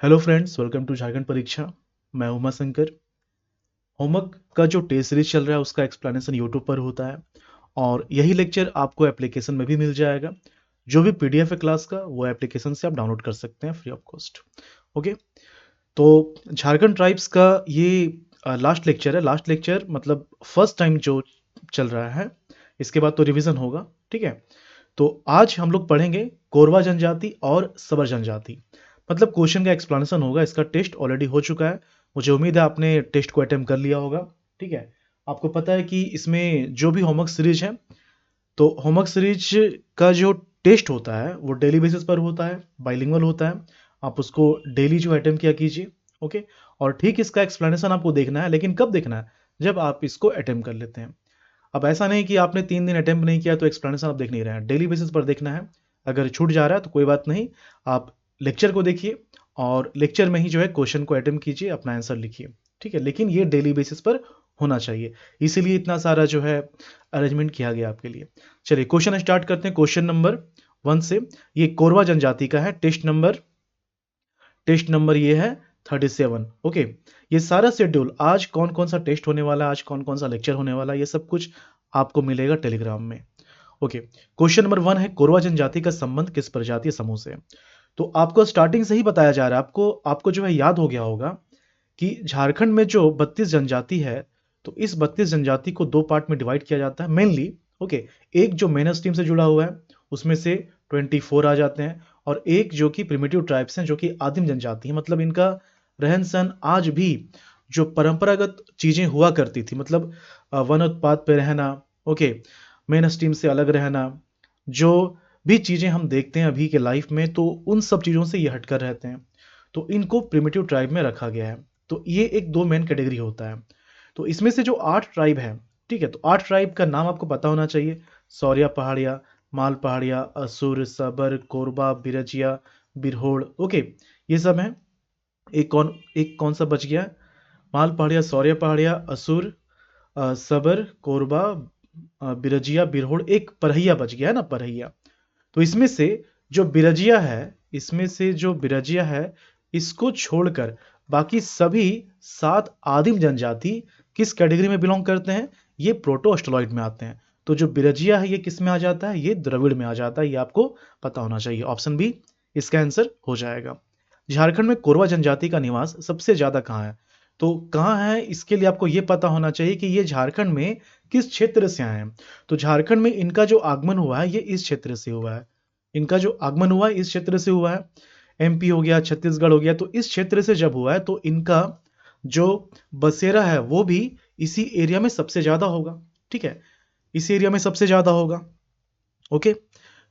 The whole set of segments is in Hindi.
Hello friends, welcome to Jharkhand परीक्षा। मैं उमा शंकर। होमवर्क का जो टेस्ट सीरीज चल रहा है उसका एक्सप्लेनेशन यूट्यूब पर होता है और यही लेक्चर आपको एप्लीकेशन में भी मिल जाएगा। जो भी पीडीएफ है क्लास का वो एप्लीकेशन से आप डाउनलोड कर सकते हैं फ्री ऑफ कॉस्ट। ओके, तो झारखंड ट्राइब्स का ये लास्ट लेक्चर है। लास्ट लेक्चर मतलब फर्स्ट टाइम जो चल रहा है, इसके बाद तो रिवीजन होगा। ठीक है, तो आज हम लोग पढ़ेंगे कोरवा जनजाति और सबर जनजाति। मतलब क्वेश्चन का एक्सप्लेनेशन होगा। इसका टेस्ट ऑलरेडी हो चुका है। मुझे उम्मीद है आपने टेस्ट को अटेम्प्ट कर लिया होगा। ठीक है, आपको पता है कि इसमें जो भी होमवर्क सीरीज है, तो होमवर्क सीरीज का जो टेस्ट होता है वो डेली बेसिस पर होता है, बाइलिंगुअल होता है। आप उसको डेली जो अटेम्प्ट किया कीजिए। ओके, और ठीक इसका एक्सप्लेनेशन आपको देखना है, लेकिन कब देखना है? जब आप इसको अटेम्प्ट कर लेते हैं। अब ऐसा नहीं कि आपने 3 दिन अटेम्प्ट नहीं किया तो एक्सप्लेनेशन आप देख नहीं रहे हैं, डेली बेसिस पर देखना है। अगर छूट जा रहा है तो कोई बात नहीं, आप लेक्चर को देखिए और लेक्चर में ही जो है क्वेश्चन को अटेम्प्ट कीजिए, अपना आंसर लिखिए। ठीक है, लेकिन ये डेली बेसिस पर होना चाहिए, इसीलिए इतना सारा जो है अरेंजमेंट किया गया आपके लिए। चलिए क्वेश्चन स्टार्ट करते हैं क्वेश्चन नंबर 1 से। ये कोरवा जनजाति का है। टेस्ट नंबर ये है 37। ओके, ये सारा शेड्यूल, आज कौन कौन सा टेस्ट होने वाला है, आज कौन कौन सा लेक्चर होने वाला है, ये सब कुछ आपको मिलेगा टेलीग्राम में। ओके, क्वेश्चन नंबर 1 है कोरवा जनजाति का संबंध किस प्रजातीय समूह से है। तो आपको स्टार्टिंग से ही बताया जा रहा है, आपको आपको जो है याद हो गया होगा कि झारखंड में जो 32 जनजाति है, तो इस 32 जनजाति को 2 पार्ट में डिवाइड किया जाता है मेनली। ओके, एक जो मेन स्ट्रीम से जुड़ा हुआ है उसमें से 24 आ जाते हैं, और एक जो कि प्रिमिटिव ट्राइब्स हैं, जो कि आदिम जनजाति हैं। मतलब इनका रहन सहन आज भी जो परंपरागत चीजें हुआ करती थी, मतलब वन उत्पात पे रहना, ओके, मेन स्ट्रीम से अलग रहना, जो भी चीजें हम देखते हैं अभी के लाइफ में, तो उन सब चीजों से ये हटकर रहते हैं। तो इनको प्रिमिटिव ट्राइब में रखा गया है। तो ये एक दो मेन कैटेगरी होता है। तो इसमें से जो 8 ट्राइब है, ठीक है, तो 8 ट्राइब का नाम आपको पता होना चाहिए। सौरिया पहाड़िया, माल पहाड़िया, असुर, सबर, कोरबा, बिरजिया, बिरहोड़। ओके, ये सब हैं। एक कौन सा बच गया? माल पहाड़िया, सौर्य पहाड़िया, असुर, सबर, कोरबा, बिरजिया, बिरहोड़। एक परहिया बच गया है ना, परहिया। तो इसमें से जो बिरजिया है, इसमें से जो बिरजिया है, इसको छोड़कर बाकी सभी 7 आदिम जनजाति किस कैटेगरी में बिलोंग करते हैं? ये प्रोटो ऑस्ट्रोलॉइड में आते हैं। तो जो बिरजिया है ये किस में आ जाता है? ये द्रविड़ में आ जाता है। ये आपको पता होना चाहिए। ऑप्शन बी इसका आंसर हो जाएगा। झारखंड में कोरवा जनजाति का निवास सबसे ज्यादा कहाँ है? तो कहाँ है, इसके लिए आपको ये पता होना चाहिए कि ये झारखंड में किस क्षेत्र से आए हैं। तो झारखंड में इनका जो आगमन हुआ है ये इस क्षेत्र से हुआ है। इनका जो आगमन हुआ है इस क्षेत्र से हुआ है। एमपी हो गया, छत्तीसगढ़ हो गया, तो इस क्षेत्र से जब हुआ है तो इनका जो बसेरा है वो भी इसी एरिया में सबसे ज्यादा होगा। ठीक है, इस एरिया में सबसे ज्यादा होगा। ओके,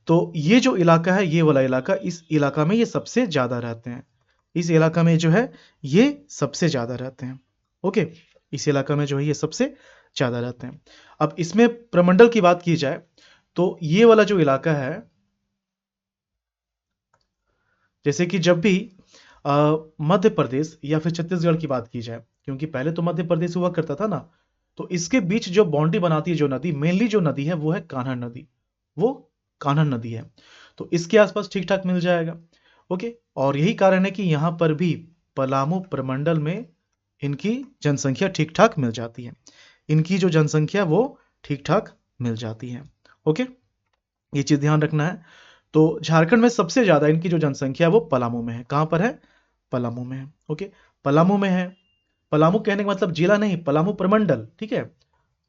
तो ये जो इलाका है, ये वाला इलाका, इस इलाका में ये सबसे ज्यादा रहते हैं। इस इलाका में जो है ये सबसे ज्यादा रहते हैं। ओके, इस इलाका में जो है ये सबसे ज्यादा रहते हैं। अब इसमें प्रमंडल की बात की जाए तो ये वाला जो इलाका है, जैसे कि जब भी मध्य प्रदेश या फिर छत्तीसगढ़ की बात की जाए, क्योंकि पहले तो मध्य प्रदेश हुआ करता था ना, तो इसके बीच जो बाउंड्री बनाती है जो नदी, मेनली जो नदी है वो है कान्हा नदी। वो कान्हा नदी है, तो इसके आसपास ठीक ठाक मिल जाएगा। ओके, और यही कारण है कि यहाँ पर भी पलामू प्रमंडल में इनकी जनसंख्या ठीक ठाक मिल जाती है। इनकी जो जनसंख्या वो ठीक ठाक मिल जाती है। ओके, ये चीज ध्यान रखना है। तो झारखंड में सबसे ज्यादा इनकी जो जनसंख्या है वो पलामू में है। कहां पर है? पलामू में है। ओके, पलामू में है। पलामू कहने का मतलब जिला नहीं, पलामू प्रमंडल। ठीक है,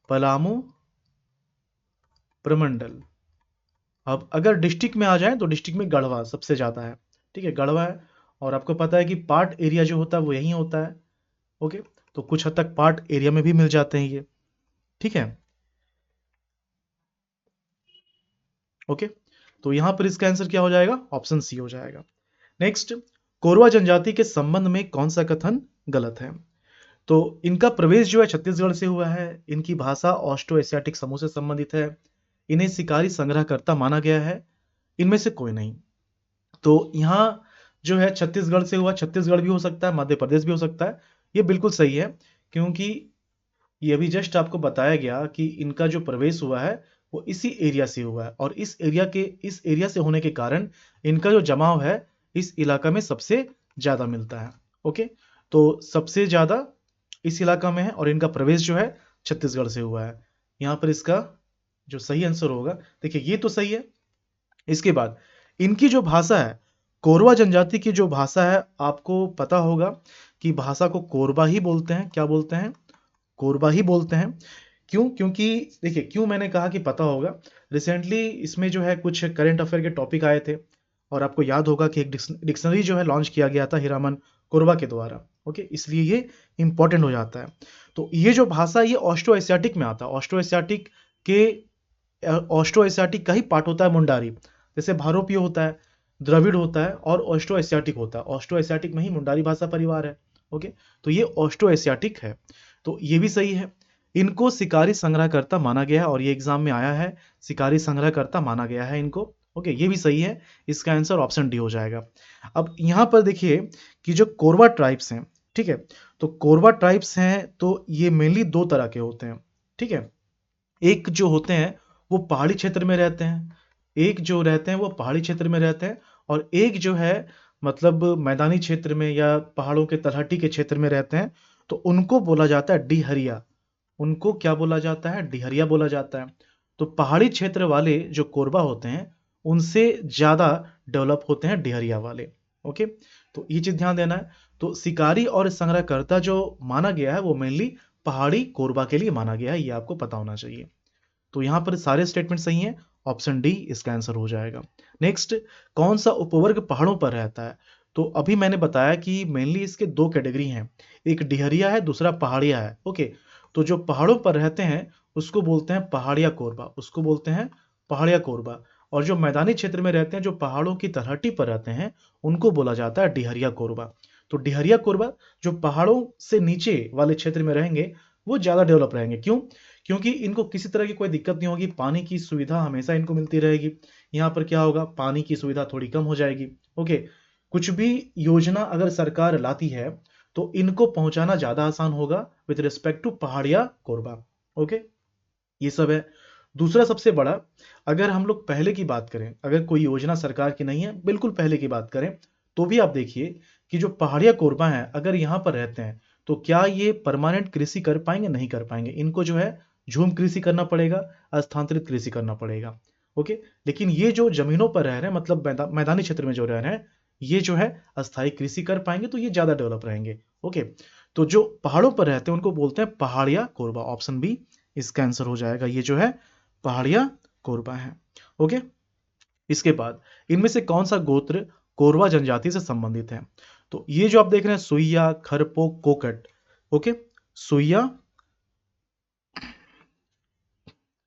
पलामू प्रमंडल। अब अगर डिस्ट्रिक्ट में आ जाए तो डिस्ट्रिक्ट में गढ़वा सबसे ज्यादा है। ठीक है, गढ़वा है। और आपको पता है कि पार्ट एरिया जो होता है वो यही होता है। ओके, तो कुछ हद तक पार्ट एरिया में भी मिल जाते हैं ये। ठीक है, ओके, तो यहां पर इसका आंसर क्या हो जाएगा? ऑप्शन सी हो जाएगा। नेक्स्ट, कोरवा जनजाति के संबंध में कौन सा कथन गलत है? तो इनका प्रवेश जो है छत्तीसगढ़ से हुआ है, इनकी भाषा ऑस्ट्रो एशियाटिक समूह से संबंधित है, इन्हें शिकारी संग्रहकर्ता माना गया है, इनमें से कोई नहीं। तो यहाँ जो है छत्तीसगढ़ से हुआ, छत्तीसगढ़ भी हो सकता है, मध्य प्रदेश भी हो सकता है। ये बिल्कुल सही है, क्योंकि ये अभी जस्ट आपको बताया गया कि इनका जो प्रवेश हुआ है वो इसी एरिया से हुआ है, और इस एरिया से होने के कारण इनका जो जमाव है इस इलाका में सबसे ज़्यादा मिलता है। ओके, तो सबसे ज़्यादा इस इलाका में है और इनका प्रवेश जो है छत्तीसगढ़ से हुआ है। यहाँ पर इसका जो सही आंसर होगा, देखिए ये तो सही है। इसके बाद इनकी जो भाषा है, कोरवा जनजाति की जो भाषा है, आपको पता होगा कि भाषा को कोरबा ही बोलते हैं। क्या बोलते हैं? कोरबा ही बोलते हैं। क्यों? क्योंकि देखिए, क्यों मैंने कहा कि पता होगा, रिसेंटली इसमें जो है कुछ करंट अफेयर के टॉपिक आए थे और आपको याद होगा कि एक डिक्शनरी जो है लॉन्च किया गया था हीरामन कोरबा के द्वारा। ओके, इसलिए ये इंपॉर्टेंट हो जाता है। तो ये जो भाषा, ये ऑस्ट्रो एशियाटिक में आता है। ऑस्ट्रो एशियाटिक के ऑस्ट्रो एशियाटिक का ही पार्ट होता है मुंडारी। जैसे भारोपीय होता है, द्रविड़ होता है और ऑस्ट्रो एशियाटिक होता है। ऑस्ट्रो एशियाटिक में ही मुंडारी भाषा परिवार है। ओके, तो ये ऑस्ट्रो एशियाटिक है, तो ये भी सही है। इनको शिकारी संग्रहकर्ता माना गया है और ये एग्जाम में आया है, शिकारी संग्रहकर्ता माना गया है इनको। ओके, ये भी सही है। इसका आंसर ऑप्शन डी हो जाएगा। अब यहाँ पर देखिए कि जो कोरवा ट्राइब्स हैं, ठीक है, तो कोरवा ट्राइब्स हैं तो ये मेनली दो तरह के होते हैं। ठीक है, एक जो होते हैं वो पहाड़ी क्षेत्र में रहते हैं, एक जो रहते हैं वो पहाड़ी क्षेत्र में रहते हैं, और एक जो है मतलब मैदानी क्षेत्र में या पहाड़ों के तलहटी के क्षेत्र में रहते हैं, तो उनको बोला जाता है डिहरिया। उनको क्या बोला जाता है? डिहरिया बोला जाता है। तो पहाड़ी क्षेत्र वाले जो कोरबा होते हैं उनसे ज़्यादा डेवलप होते हैं डिहरिया वाले। ओके, तो ये चीज़ ध्यान देना है। तो शिकारी और संग्रहकर्ता जो माना गया है वो मेनली पहाड़ी कोरबा के लिए माना गया है, ये आपको पता होना चाहिए। तो यहाँ पर सारे स्टेटमेंट सही हैं, ऑप्शन डी इसका आंसर हो जाएगा। नेक्स्ट, कौन सा उपवर्ग पहाड़ों पर रहता है? तो अभी मैंने बताया कि मेनली इसके दो कैटेगरी हैं, एक डिहरिया है, दूसरा पहाड़िया है। ओके, तो जो पहाड़ों पर रहते हैं उसको बोलते हैं पहाड़िया कोरबा, उसको बोलते हैं पहाड़िया कोरबा। और जो मैदानी क्षेत्र में रहते हैं, जो पहाड़ों की तलहटी पर रहते हैं, उनको बोला जाता है डिहरिया कोरबा। तो डिहरिया कोरबा जो पहाड़ों से नीचे वाले क्षेत्र में रहेंगे वो ज़्यादा डेवलप रहेंगे। क्यों? क्योंकि इनको किसी तरह की कोई दिक्कत नहीं होगी, पानी की सुविधा हमेशा इनको मिलती रहेगी। यहाँ पर क्या होगा, पानी की सुविधा थोड़ी कम हो जाएगी। ओके, कुछ भी योजना अगर सरकार लाती है तो इनको पहुंचाना ज़्यादा आसान होगा with respect to Pahariya Korba. Okay, ये सब है। दूसरा सबसे बड़ा, अगर हम लोग पहले की बात करें, अगर कोई योजना सरकार की नहीं है, बिल्कुल पहले की बात करें, तो भी आप देखिए कि जो पहाड़िया कोरबा हैं अगर यहाँ पर रहते हैं तो क्या ये परमानेंट कृषि कर पाएंगे? नहीं कर पाएंगे। इनको जो है झूम कृषि करना पड़ेगा, स्थानांतरित कृषि करना पड़ेगा। ओके, लेकिन ये जो जमीनों पर रह रहे हैं, मतलब मैदानी क्षेत्र में जो रह रहे हैं, ये जो है अस्थायी कृषि कर पाएंगे, तो ये ज्यादा डेवलप रहेंगे। ओके, तो जो पहाड़ों पर रहते हैं उनको बोलते हैं पहाड़िया कोरबा। ऑप्शन बी इसका आंसर हो जाएगा। ये जो है पहाड़िया कोरबा है। ओके, इसके बाद इनमें से कौन सा गोत्र कोरवा जनजाति से संबंधित है? तो ये जो आप देख रहे हैं सुइया, खरपो, कोकट। ओके, सुइया,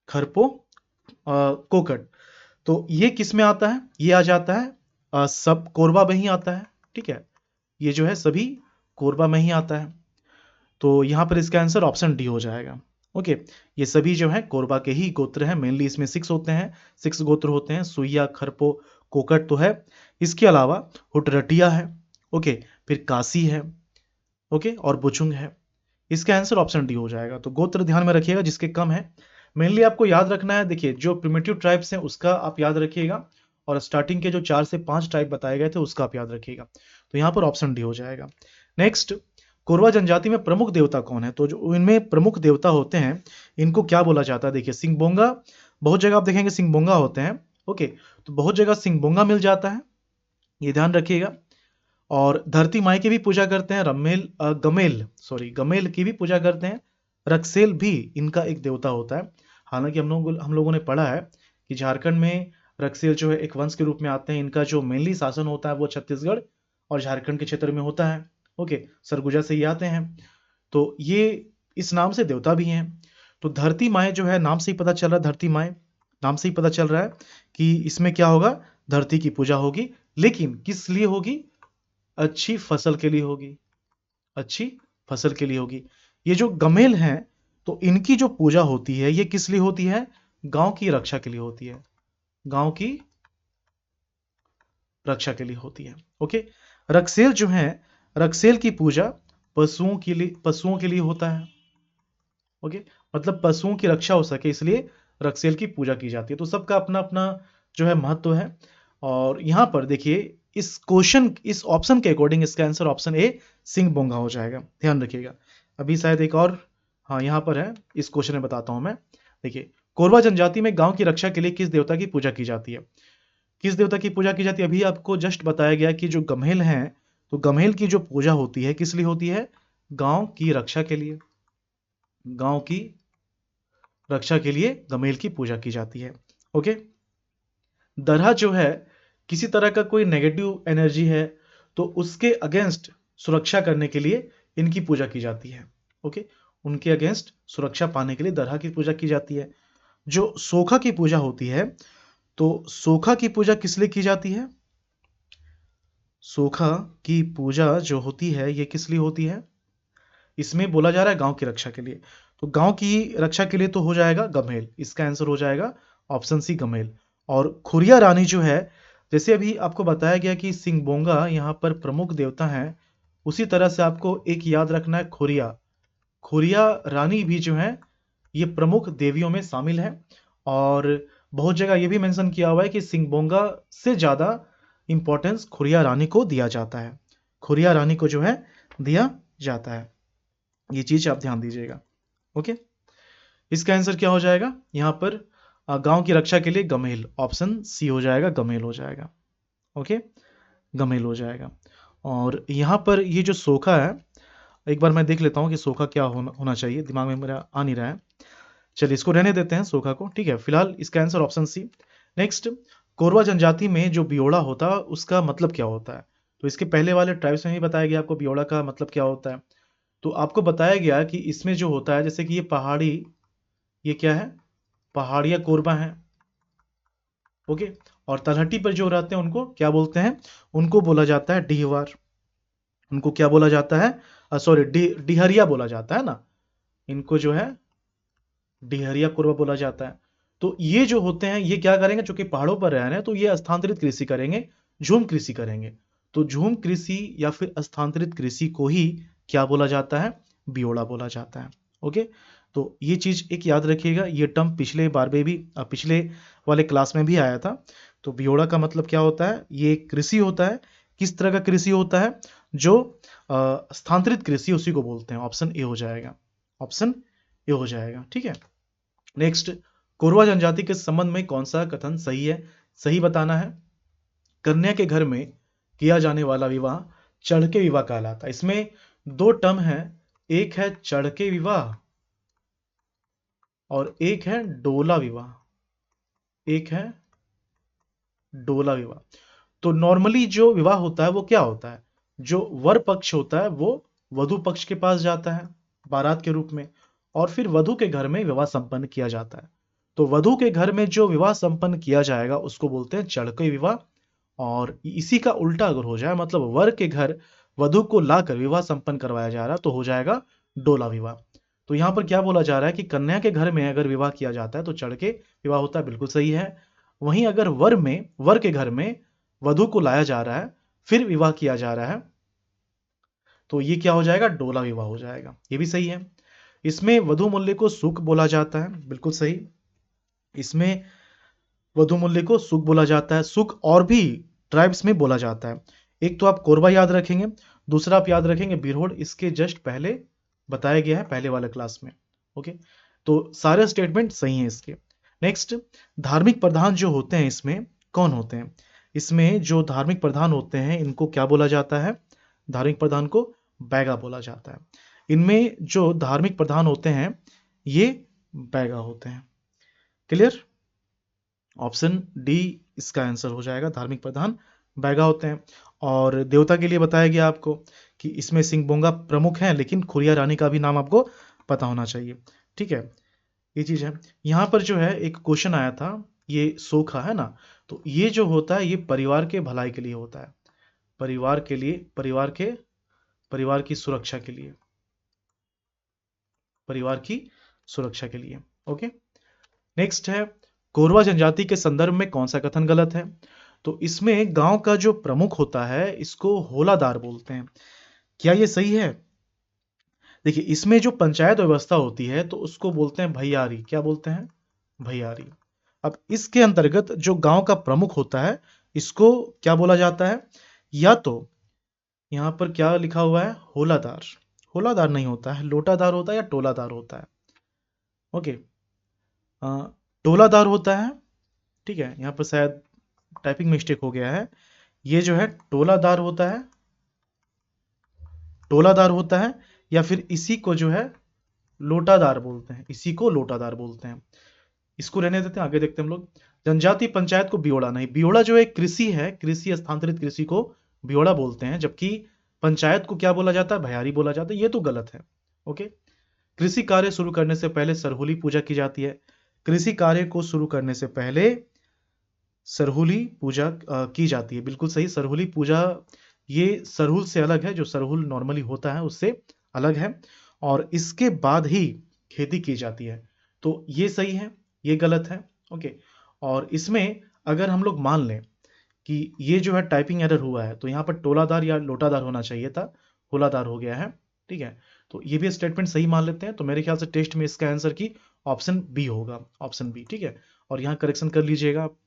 खरपो, कोकट, तो ये किस में आता है? ये आ जाता है सब कोरबा में ही आता है। ठीक है, ये जो है सभी कोरबा में ही आता है। तो यहाँ पर इसका आंसर ऑप्शन डी हो जाएगा। ओके, ये सभी जो है कोरबा के ही गोत्र हैं। मेनली इसमें 6 होते हैं, 6 गोत्र होते हैं। सुइया, खरपो, कोकट तो है, इसके अलावा हुटरटिया है। ओके, फिर कासी है। ओके, और बुचुंग है। इसका आंसर ऑप्शन डी हो जाएगा। तो गोत्र ध्यान में रखिएगा जिसके कम है। मेनली आपको याद रखना है, देखिए जो प्रिमिटिव ट्राइब्स हैं उसका आप याद रखिएगा, और स्टार्टिंग के जो 4 से 5 ट्राइब बताए गए थे उसका आप याद रखिएगा। तो यहाँ पर ऑप्शन डी हो जाएगा। नेक्स्ट, कोरवा जनजाति में प्रमुख देवता कौन है? तो जो इनमें प्रमुख देवता होते हैं इनको क्या बोला जाता है? देखिए सिंगबोंगा, बहुत जगह आप देखेंगे सिंगबोंगा होते हैं। ओके, तो बहुत जगह सिंगबोंगा मिल जाता है, ये ध्यान रखिएगा। और धरती माई की भी पूजा करते हैं, गमेल की भी पूजा करते हैं। रक्सेल भी इनका एक देवता होता है। हालांकि हम लोगों ने पढ़ा है कि झारखंड में रक्सेल जो है एक वंश के रूप में आते हैं। इनका जो मेनली शासन होता है वो छत्तीसगढ़ और झारखंड के क्षेत्र में होता है। ओके, सरगुजा से ये आते हैं, तो ये इस नाम से देवता भी हैं। तो धरती माए जो है, नाम से ही पता चल रहा है, धरती माए नाम से ही पता चल रहा है कि इसमें क्या होगा, धरती की पूजा होगी। लेकिन किस लिए होगी? अच्छी फसल के लिए होगी, अच्छी फसल के लिए होगी। ये जो गमेल हैं तो इनकी जो पूजा होती है ये किस लिए होती है? गांव की रक्षा के लिए होती है, गांव की रक्षा के लिए होती है। ओके, रक्सेल जो है, रक्सेल की पूजा पशुओं के लिए होता है। ओके, मतलब पशुओं की रक्षा हो सके इसलिए रक्सेल की पूजा की जाती है। तो सबका अपना अपना जो है महत्व है। और यहाँ पर देखिए इस ऑप्शन के अकॉर्डिंग इसका आंसर ऑप्शन ए सिंह बोंगा हो जाएगा, ध्यान रखिएगा। अभी शायद एक और, हाँ यहाँ पर है, इस क्वेश्चन में बताता हूं मैं। देखिए, कोरवा जनजाति में गांव की रक्षा के लिए किस देवता की पूजा की जाती है? किस देवता की पूजा की जाती है? अभी आपको जस्ट बताया गया कि जो गम्हेल हैं, तो गम्हेल की जो पूजा होती है किस लिए होती है? गांव की रक्षा के लिए। गांव की रक्षा के लिए गम्हेल की पूजा की जाती है। ओके, दरहा जो है, किसी तरह का कोई नेगेटिव एनर्जी है तो उसके अगेंस्ट सुरक्षा करने के लिए इनकी पूजा की जाती है। ओके, उनके अगेंस्ट सुरक्षा पाने के लिए दरहा की पूजा की जाती है। जो सोखा की पूजा होती है, तो सोखा की पूजा किस लिए की जाती है? सोखा की पूजा जो होती है ये किस लिए होती है? इसमें बोला जा रहा है गांव की रक्षा के लिए, तो गांव की रक्षा के लिए तो हो जाएगा गम्हेल, इसका आंसर हो जाएगा ऑप्शन सी गम्हेल। और खुरिया रानी जो है, जैसे अभी आपको बताया गया कि सिंहबोंगा यहाँ पर प्रमुख देवता हैं, उसी तरह से आपको एक याद रखना है, खुरिया खुरिया रानी भी जो है ये प्रमुख देवियों में शामिल है। और बहुत जगह ये भी मेंशन किया हुआ है कि सिंहबोंगा से ज्यादा इंपॉर्टेंस खुरिया रानी को दिया जाता है, खुरिया रानी को जो है दिया जाता है। ये चीज आप ध्यान दीजिएगा। ओके, इसका आंसर क्या हो जाएगा यहाँ पर? गांव की रक्षा के लिए गम्हेल, ऑप्शन सी हो जाएगा, गम्हेल हो जाएगा। ओके, गम्हेल हो जाएगा। और यहाँ पर ये जो सोखा है, एक बार मैं देख लेता हूँ कि सोखा क्या होना चाहिए, दिमाग में मेरा आ नहीं रहा है। चलिए इसको रहने देते हैं सोखा को, ठीक है। फिलहाल इसका answer option C. Next, Korwa जनजाति में जो बियोड़ा होता है उसका मतलब क्या होता है? तो इसके पहले वाले ट्राइब्स में भी बताया गया आपको बियोड़ा का मतलब क्या होता है। तो आपको बताया गया कि इसमें जो होता है, जैसे कि ये पहाड़ी, ये क्या है? पहाड़िया कोरबा है। ओके, और तलहटी पर जो रहते हैं उनको क्या बोलते हैं? उनको बोला जाता है डीहवार। उनको क्या बोला जाता है? सॉरी, डिहरिया बोला जाता है ना, इनको जो है डिहरिया कोरबा बोला जाता है। तो ये जो होते हैं ये क्या करेंगे, चूंकि पहाड़ों पर रह रहे हैं तो ये स्थानांतरित कृषि करेंगे, झूम कृषि करेंगे। तो झूम कृषि या फिर स्थानांतरित कृषि को ही क्या बोला जाता है? बियोड़ा बोला जाता है। ओके, तो ये चीज एक याद रखिएगा, ये टर्म पिछले बार में भी पिछले वाले क्लास में भी आया था। तो बियोड़ा का मतलब क्या होता है? ये कृषि होता है। किस तरह का कृषि होता है? जो स्थानांतरित कृषि, उसी को बोलते हैं। ऑप्शन ए हो जाएगा, ऑप्शन ए हो जाएगा, ठीक है। नेक्स्ट, कोरवा जनजाति के संबंध में कौन सा कथन सही है? सही बताना है। कन्या के घर में किया जाने वाला विवाह चढ़के विवाह कहलाता है। इसमें दो टर्म है, एक है चढ़के विवाह और एक है डोला विवाह, एक है डोला विवाह। तो नॉर्मली जो विवाह होता है वो क्या होता है? जो वर पक्ष होता है वो वधु पक्ष के पास जाता है बारात के रूप में, और फिर वधु के घर में विवाह संपन्न किया जाता है। तो वधु के घर में जो विवाह संपन्न किया जाएगा उसको बोलते हैं चढ़के विवाह। और इसी का उल्टा अगर हो जाए, मतलब वर के घर वधु को लाकर विवाह संपन्न करवाया जा रहा, तो हो जाएगा डोला विवाह। तो यहाँ पर क्या बोला जा रहा है कि कन्या के घर में अगर विवाह किया जाता है तो चढ़ के विवाह होता है, बिल्कुल सही है। वहीं अगर वर के घर में वधु को लाया जा रहा है फिर विवाह किया जा रहा है, तो ये क्या हो जाएगा? डोला विवाह हो जाएगा, ये भी सही है। इसमें वधु मूल्य को सुख बोला जाता है, बिल्कुल सही। इसमें वधु मूल्य को सुख बोला जाता है। सुख और भी ट्राइब्स में बोला जाता है। एक तो आप कोरबा याद रखेंगे, दूसरा आप याद रखेंगे बिरहोड़, इसके जस्ट पहले बताया गया है पहले वाले क्लास में। ओके, तो सारे स्टेटमेंट सही हैं इसके। नेक्स्ट, धार्मिक प्रधान जो होते हैं इसमें कौन होते हैं? इसमें जो धार्मिक प्रधान होते हैं इनको क्या बोला जाता है? धार्मिक प्रधान को बैगा बोला जाता है। इनमें जो धार्मिक प्रधान होते हैं ये बैगा होते हैं। क्लियर? ऑप्शन डी इसका आंसर हो जाएगा, धार्मिक प्रधान बैगा होते हैं। और देवता के लिए बताया गया आपको कि इसमें सिंहबोंगा प्रमुख हैं, लेकिन खुरिया रानी का भी नाम आपको पता होना चाहिए, ठीक है। ये चीज है। यहाँ पर जो है एक क्वेश्चन आया था, ये सोखा है ना, तो ये जो होता है ये परिवार के भलाई के लिए होता है, परिवार के लिए, परिवार की सुरक्षा के लिए, परिवार की सुरक्षा के लिए। ओके, नेक्स्ट है, कोरवा जनजाति के संदर्भ में कौन सा कथन गलत है? तो इसमें गांव का जो प्रमुख होता है इसको होलादार बोलते हैं, क्या ये सही है? देखिए, इसमें जो पंचायत व्यवस्था होती है तो उसको बोलते हैं भैयारी, क्या बोलते हैं? भैयारी। अब इसके अंतर्गत जो गांव का प्रमुख होता है इसको क्या बोला जाता है? या तो यहाँ पर क्या लिखा हुआ है, होलादार, होलादार नहीं होता है, लोटादार होता है या टोलादार होता है। ओके, टोलादार होता है, ठीक है, यहाँ पर शायद टाइपिंग मिस्टेक हो गया है। ये जो है टोलादार होता है, टोलादार होता है, या फिर इसी को जो है लोटादार बोलते हैं, इसी को लोटादार बोलते हैं। इसको रहने देते हैं, आगे देखते हैं हम लोग। जनजाति पंचायत को बियोड़ा नहीं, बियोड़ा जो है कृषि है, कृषि स्थानांतरित कृषि को बियोड़ा बोलते हैं, जबकि पंचायत को क्या बोला जाता है, भयारी बोला जाता है। ये तो गलत है। ओके, कृषि कार्य शुरू करने से पहले सरहुली पूजा की जाती है। कृषि कार्य को शुरू करने से पहले सरहुली पूजा की जाती है, बिल्कुल सही। सरहुली पूजा ये सरहुल से अलग है, जो सरहुल नॉर्मली होता है उससे अलग है, और इसके बाद ही खेती की जाती है। तो ये सही है, ये गलत है। ओके, और इसमें अगर हम लोग मान लें कि ये जो है टाइपिंग एरर हुआ है, तो यहाँ पर टोलादार या लोटादार होना चाहिए था, होलादार हो गया है। ठीक है, तो ये भी स्टेटमेंट सही मान लेते हैं। तो मेरे ख्याल से टेस्ट में इसका आंसर की ऑप्शन बी होगा, ऑप्शन बी। ठीक है, और यहाँ करेक्शन कर लीजिएगा आप।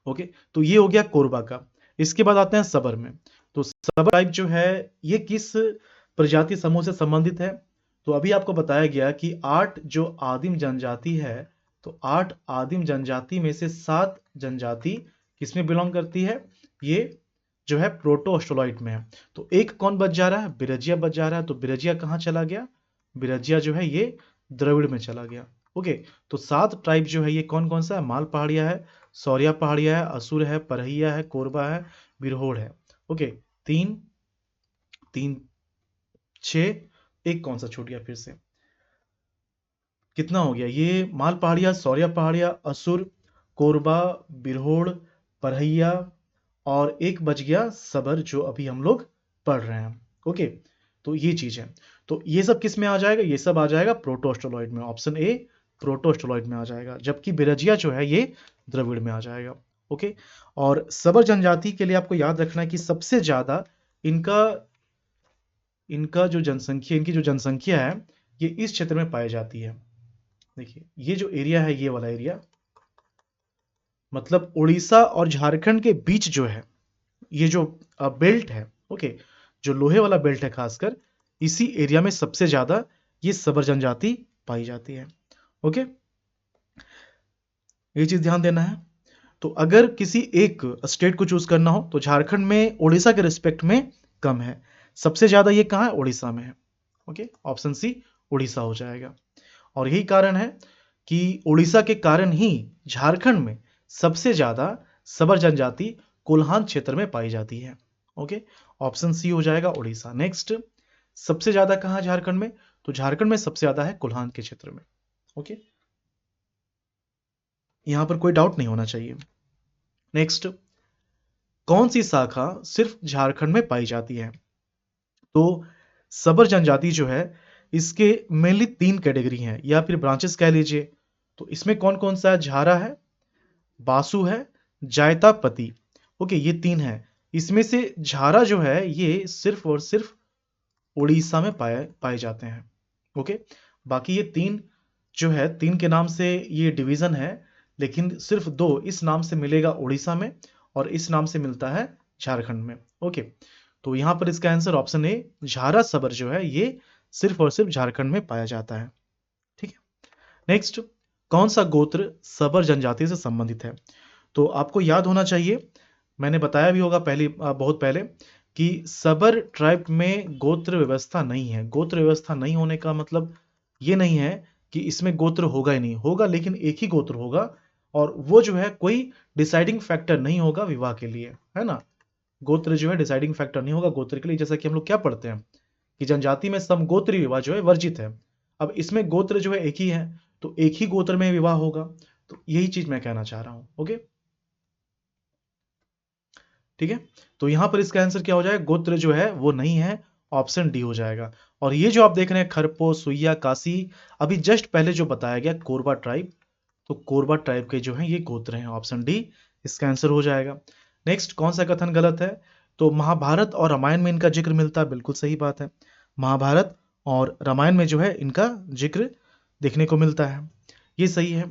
ओके, तो ये हो गया कोरबा का। इसके बाद आते हैं सबर में। तो सबर टाइप जो है ये किस प्रजाति समूह से संबंधित है? तो अभी आपको बताया गया कि 8 जो आदिम जनजाति है, तो 8 आदिम जनजाति में से 7 जनजाति किसमें बिलोंग करती है? ये जो है प्रोटो ऑस्ट्रोलॉइड में है। तो एक कौन बच जा रहा है? बिरजिया बच जा रहा है। तो बिरजिया कहाँ चला गया? बिरजिया जो है ये द्रविड़ में चला गया। ओके, तो 7 ट्राइब जो है ये कौन कौन सा है? माल पहाड़िया है, सौरिया पहाड़िया है, असुर है, परहिया है, कोरबा है, बिरहोड़ है। ओके, 3 3 6, एक कौन सा छूट गया फिर से? कितना हो गया? ये माल पहाड़िया, सौरिया पहाड़िया, असुर, कोरबा, बिरहोड़, परहिया, और एक बच गया सबर, जो अभी हम लोग पढ़ रहे हैं। ओके, तो ये चीज है। तो ये सब किस में आ जाएगा? ये सब आ जाएगा प्रोटोस्टोलॉइड में, ऑप्शन ए प्रोटोस्टोलॉइड में आ जाएगा, जबकि बिरजिया जो है ये द्रविड़ में आ जाएगा। ओके, और सबर जनजाति के लिए आपको याद रखना है कि सबसे ज्यादा इनका इनका जो जनसंख्या इनकी जो जनसंख्या है ये इस क्षेत्र में पाई जाती है। देखिए ये जो एरिया है, ये वाला एरिया, मतलब उड़ीसा और झारखंड के बीच जो है ये जो बेल्ट है, ओके, जो लोहे वाला बेल्ट है, खासकर इसी एरिया में सबसे ज्यादा ये सबर जनजाति पाई जाती है। ओके, ये चीज ध्यान देना है। तो अगर किसी एक स्टेट को चूज करना हो तो झारखंड में उड़ीसा के रिस्पेक्ट में कम है, सबसे ज्यादा ये कहाँ है? उड़ीसा में है। ओके, ऑप्शन सी उड़ीसा हो जाएगा। और यही कारण है कि उड़ीसा के कारण ही झारखंड में सबसे ज्यादा सबर जनजाति कोल्हान क्षेत्र में पाई जाती है। ओके, ऑप्शन सी हो जाएगा उड़ीसा। नेक्स्ट, सबसे ज्यादा कहां झारखंड में? तो झारखंड में सबसे ज्यादा है कोल्हान के क्षेत्र में। ओके, यहां पर कोई डाउट नहीं होना चाहिए। नेक्स्ट, कौन सी शाखा सिर्फ झारखंड में पाई जाती है? तो सबर जनजाति जो है इसके मेनली 3 कैटेगरी हैं, या फिर ब्रांचेस कह लीजिए। तो इसमें कौन कौन सा है? झारा है, बासु है, जायतापति। ओके, ये 3 है। इसमें से झारा जो है ये सिर्फ और सिर्फ उड़ीसा में पाए जाते हैं। ओके, बाकी ये 3 जो है, 3 के नाम से ये डिवीजन है, लेकिन सिर्फ 2 इस नाम से मिलेगा उड़ीसा में, और इस नाम से मिलता है झारखंड में। ओके, तो यहां पर इसका आंसर ऑप्शन ए झारा सबर जो है ये सिर्फ और सिर्फ झारखंड में पाया जाता है। ठीक है, नेक्स्ट, कौन सा गोत्र सबर जनजाति से संबंधित है? तो आपको याद होना चाहिए, मैंने बताया भी होगा बहुत पहले, कि सबर ट्राइब में गोत्र व्यवस्था नहीं है। गोत्र व्यवस्था नहीं होने का मतलब ये नहीं है कि इसमें गोत्र होगा ही नहीं, होगा, लेकिन एक ही गोत्र होगा, और वो जो है कोई डिसाइडिंग फैक्टर नहीं होगा विवाह के लिए, है ना। गोत्र जो है डिसाइडिंग फैक्टर नहीं होगा गोत्र के लिए, जैसा कि हम लोग क्या पढ़ते हैं कि जनजाति में समगोत्री विवाह जो है वर्जित है। अब इसमें गोत्र जो है एक ही है, तो एक ही गोत्र में विवाह होगा। तो यही चीज मैं कहना चाह रहा हूं। ओके, ठीक है, तो यहां पर इसका आंसर क्या हो जाएगा? गोत्र जो है वो नहीं है, ऑप्शन डी हो जाएगा। और ये जो आप देख रहे हैं खरपो, सुइया, काशी, अभी जस्ट पहले जो बताया गया कोरबा ट्राइब, तो कोरबा ट्राइब के जो है ये गोत्र हैं, ऑप्शन डी इसका आंसर हो जाएगा। नेक्स्ट, कौन सा कथन गलत है? तो महाभारत और रामायण में इनका जिक्र मिलता है, बिल्कुल सही बात है। महाभारत और रामायण में जो है इनका जिक्र देखने को मिलता है, ये सही है।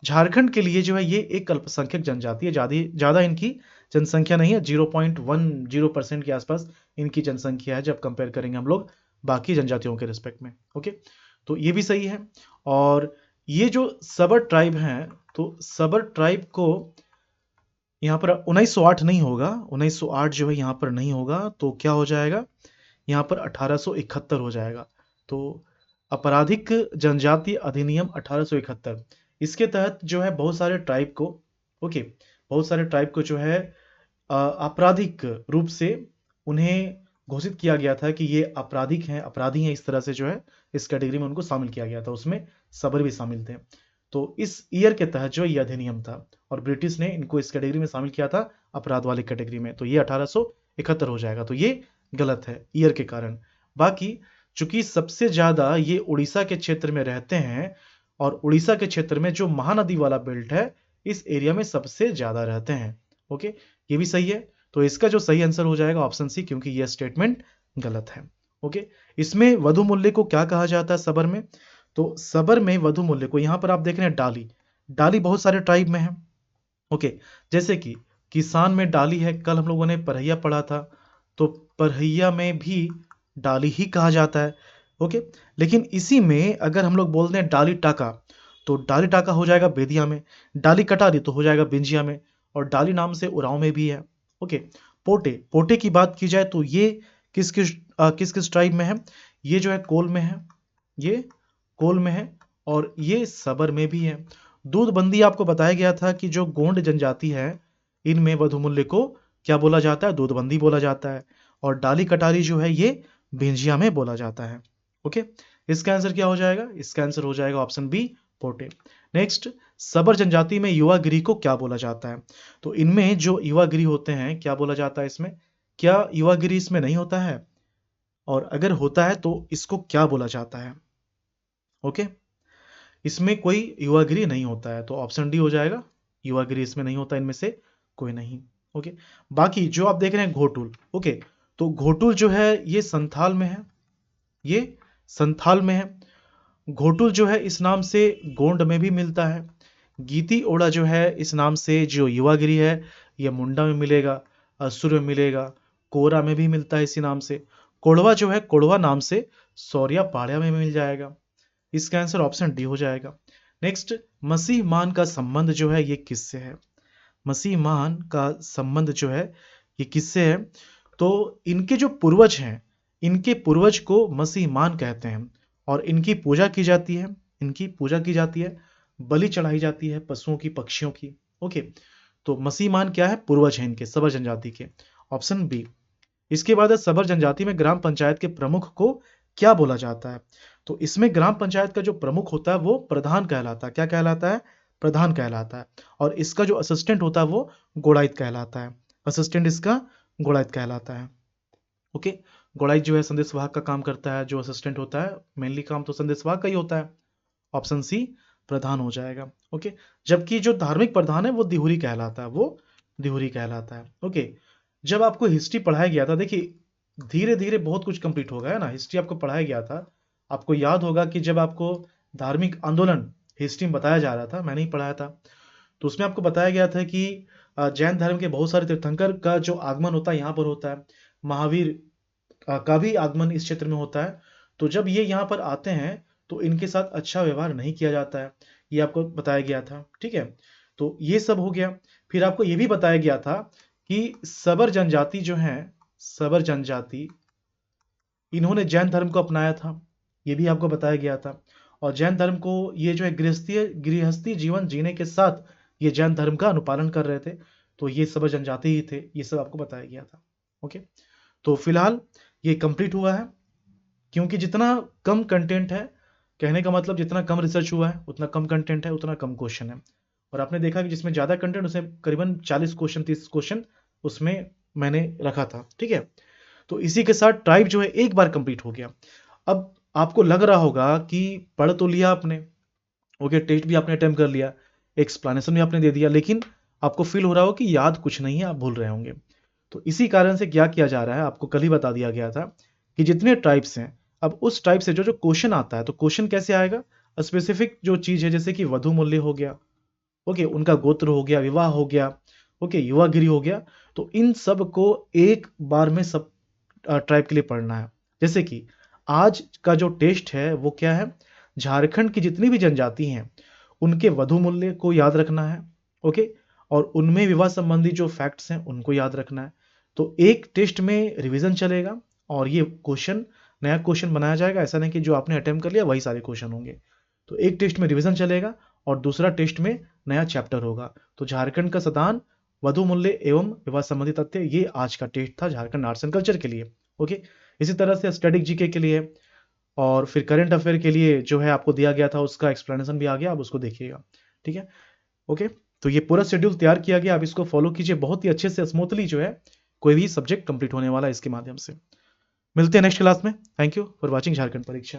झारखंड के लिए जो है ये एक अल्पसंख्यक जनजाति है, ज्यादा इनकी जनसंख्या नहीं है, 0.10% के आसपास इनकी जनसंख्या है जब कंपेयर करेंगे हम लोग बाकी जनजातियों के रिस्पेक्ट में। ओके, तो ये भी सही है। और ये जो सबर ट्राइब हैं, तो सबर ट्राइब को यहाँ पर 1908 नहीं होगा, 1908 जो है यहाँ पर नहीं होगा, तो क्या हो जाएगा, यहाँ पर 1871 हो जाएगा। तो आपराधिक जनजाति अधिनियम 1871, इसके तहत जो है बहुत सारे ट्राइब को, ओके, बहुत सारे ट्राइब को जो है आपराधिक रूप से उन्हें घोषित किया गया था कि ये आपराधिक हैं, अपराधी हैं, इस तरह से जो है इस कैटेगरी में उनको शामिल किया गया था, उसमें सबर भी शामिल थे। तो इस ईयर के तहत जो ये अधिनियम था और ब्रिटिश ने इनको इस कैटेगरी में शामिल किया था, अपराध वाली कैटेगरी में, तो ये 1871 हो जाएगा। तो ये गलत है ईयर के कारण। बाकी चूंकि सबसे ज्यादा ये उड़ीसा के क्षेत्र में रहते हैं और उड़ीसा के क्षेत्र में जो महानदी वाला बेल्ट है, इस एरिया में सबसे ज्यादा रहते हैं। ओके, ये भी सही है। तो इसका जो सही आंसर हो जाएगा ऑप्शन सी, क्योंकि यह स्टेटमेंट गलत है। ओके, इसमें वधु मूल्य को क्या कहा जाता है सबर में? तो सबर में वधु मूल्य को, यहां पर आप देख रहे हैं डाली, डाली बहुत सारे ट्राइब में है। ओके, जैसे कि किसान में डाली है, कल हम लोगों ने परहिया पढ़ा था, तो परहिया में भी डाली ही कहा जाता है। ओके, लेकिन इसी में अगर हम लोग बोलते हैं डाली टाका, तो डाली टाका हो जाएगा बेदिया में, डाली कटारी तो हो जाएगा बिंजिया में, और डाली नाम से उरांव में भी है। ओके, पोटे, पोटे की बात की जाए तो ये किस किस ट्राइब में है? ये जो है कोल में है, ये कोल में है, और ये सबर में भी है। दूधबंदी आपको बताया गया था कि जो गोंड जनजाति है, इनमें वधु मूल्य को क्या बोला जाता है? दूधबंदी बोला जाता है। और डाली कटारी जो है ये भेंजिया में बोला जाता है। ओके, इसका आंसर क्या हो जाएगा? इसका आंसर हो जाएगा ऑप्शन बी, पोटे। नेक्स्ट, सबर जनजाति में युवागिरी को क्या बोला जाता है? तो इनमें जो युवागिरी होते हैं, क्या बोला जाता है इसमें? क्या युवागिरी इसमें नहीं होता है? और अगर होता है तो इसको क्या बोला जाता है? ओके, इसमें कोई युवागिरी नहीं होता है, तो ऑप्शन डी हो जाएगा, युवागिरी इसमें नहीं होता, इनमें से कोई नहीं। ओके, बाकी जो आप देख रहे हैं घोटुल, ओके, तो घोटुल जो है ये संथाल में है, ये संथाल में है। घोटुल जो है इस नाम से गोंड में भी मिलता है। गीती ओड़ा जो है इस नाम से जो युवागिरी है, ये मुंडा में मिलेगा, असुर में मिलेगा, कोरा में भी मिलता है इसी नाम से। कोड़वा जो है कोड़वा नाम से सौरिया पाड़िया में मिल जाएगा। इसका आंसर ऑप्शन डी हो जाएगा। नेक्स्ट, मसीह मान का संबंध जो है ये किससे है? मसीह मान का संबंध जो है ये किससे है? तो इनके जो पूर्वज हैं, इनके पूर्वज को मसीह मान कहते हैं, और इनकी पूजा की जाती है, इनकी पूजा की जाती है, बलि चढ़ाई जाती है पशुओं की, पक्षियों की। ओके, तो मसीह मान क्या है? पूर्वज है इनके, सबर जनजाति के, ऑप्शन बी। इसके बाद सबर जनजाति में ग्राम पंचायत के प्रमुख को क्या बोला जाता है? तो इसमें ग्राम पंचायत का जो प्रमुख होता है वो प्रधान कहलाता है। क्या कहलाता है? प्रधान कहलाता है। और इसका जो असिस्टेंट होता है वो गोड़ाइत कहलाता है। असिस्टेंट इसका गोड़ाइत कहलाता है। ओके, गोड़ाइत जो है संदेशवाहक का काम करता है, जो असिस्टेंट होता है मेनली काम तो संदेशवाहक का ही होता है। ऑप्शन सी प्रधान हो जाएगा। ओके, जबकि जो धार्मिक प्रधान है वो दिहुरी कहलाता है, वो दिहुरी कहलाता है। ओके, जब आपको हिस्ट्री पढ़ाया गया था, देखिए धीरे धीरे बहुत कुछ कंप्लीट हो गया है ना, हिस्ट्री आपको पढ़ाया गया था, आपको याद होगा कि जब आपको धार्मिक आंदोलन हिस्ट्री में बताया जा रहा था, मैंने ही पढ़ाया था, तो उसमें आपको बताया गया था कि जैन धर्म के बहुत सारे तीर्थंकर का जो आगमन होता है यहाँ पर होता है, महावीर का भी आगमन इस क्षेत्र में होता है। तो जब ये यहाँ पर आते हैं तो इनके साथ अच्छा व्यवहार नहीं किया जाता है, ये आपको बताया गया था। ठीक है, तो ये सब हो गया। फिर आपको ये भी बताया गया था कि सबर जनजाति जो है, सबर जनजाति, इन्होंने जैन धर्म को अपनाया था, ये भी आपको बताया गया था। और जैन धर्म को ये जो है गृहस्थी जीवन जीने के साथ ये जैन धर्म का अनुपालन कर रहे थे, तो ये सबर जनजाति ही थे, ये सब आपको बताया गया था। ओके, तो फिलहाल ये कंप्लीट हुआ है, क्योंकि जितना कम कंटेंट है, कहने का मतलब जितना कम रिसर्च हुआ है उतना कम कंटेंट है, उतना कम क्वेश्चन है। और आपने देखा कि जिसमें ज़्यादा कंटेंट उसमें करीबन 40 क्वेश्चन 30 क्वेश्चन उसमें मैंने रखा था। ठीक है, तो इसी के साथ ट्राइब जो है एक बार कंप्लीट हो गया। अब आपको लग रहा होगा कि पढ़ तो लिया आपने, ओके, टेस्ट भी आपने अटेम्प्ट कर लिया, एक्सप्लेनेशन भी आपने दे दिया, लेकिन आपको फील हो रहा हो कि याद कुछ नहीं है, आप भूल रहे होंगे। तो इसी कारण से क्या किया जा रहा है, आपको कल ही बता दिया गया था कि जितने ट्राइब्स हैं, अब उस टाइप से जो जो क्वेश्चन आता है, तो क्वेश्चन कैसे आएगा? स्पेसिफिक जो चीज है, जैसे कि वधु मूल्य हो गया, ओके, उनका गोत्र हो गया, विवाह हो गया, ओके, युवागिरी हो गया। तो इन सब को एक बार में सब ट्राइब के लिए पढ़ना है। जैसे कि आज का जो टेस्ट है वो क्या है, झारखंड की जितनी भी जनजाति हैं उनके वधु मूल्य को याद रखना है। ओके, और उनमें विवाह संबंधी जो फैक्ट्स हैं उनको याद रखना है। तो एक टेस्ट में रिवीजन चलेगा और ये क्वेश्चन नया क्वेश्चन बनाया जाएगा, ऐसा नहीं कि जो आपने अटेम्प्ट कर लिया वही सारे क्वेश्चन होंगे। तो एक टेस्ट में रिवीजन चलेगा और दूसरा टेस्ट में नया चैप्टर होगा। तो झारखंड का सदान, वधु मूल्य एवं विवाह संबंधी तथ्य, ये आज का टेस्ट था झारखंड आर्ट्स एंड कल्चर के लिए। ओके, इसी तरह से स्टैटिक जीके के लिए और फिर करंट अफेयर के लिए जो है आपको दिया गया था उसका एक्सप्लेनेशन भी आ गया, आप उसको देखिएगा। ठीक है, ओके। तो ये पूरा शेड्यूल तैयार किया गया, आप इसको फॉलो कीजिए, बहुत ही अच्छे से स्मूथली जो है कोई भी सब्जेक्ट कंप्लीट होने वाला है इसके माध्यम से। मिलते हैं नेक्स्ट क्लास में। Thank you for watching Jharkhand परीक्षा।